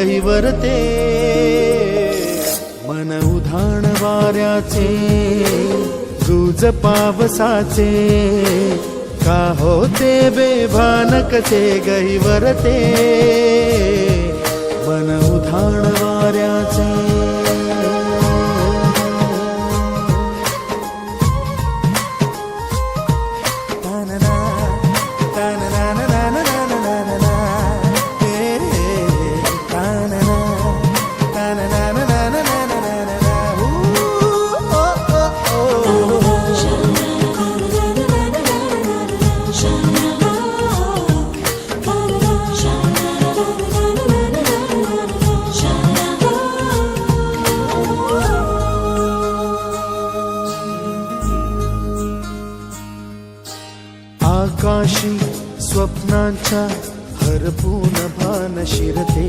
गहिवरते मन उधाण वाऱ्याचे गुज पावसाचे का होते बेभानकचे गहिवरते मन उधाण वाऱ्याचे आकाशी स्वप्नांच्या हरपून भान शिरते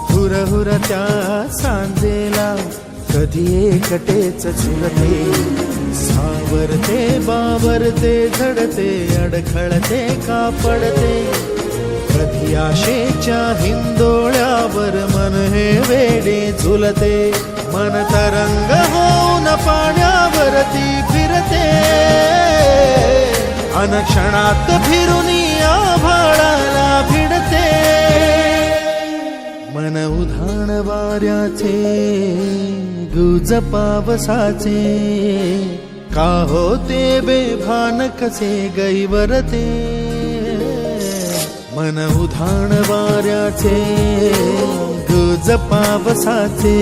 हुरहुर त्या सांजेला कधी एकटेच झुलते सावरते बावरते झडते अडखळते का पडते कधी आशेच्या हिंदोळ्यावर मन हे वेडे झुलते मन तरंग होऊन पाण्यावरती फिरते अनक्षणात फिरुनी आभाळाला भिडते मन उधाण वाऱ्याचे गुज पावसाचे का होते बेभान कसे गहिवरते मन उधाण वाऱ्याचे गुज पावसाचे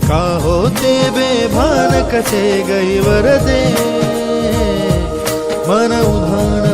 का होते बेभान कसे गहिवरते मन उधाण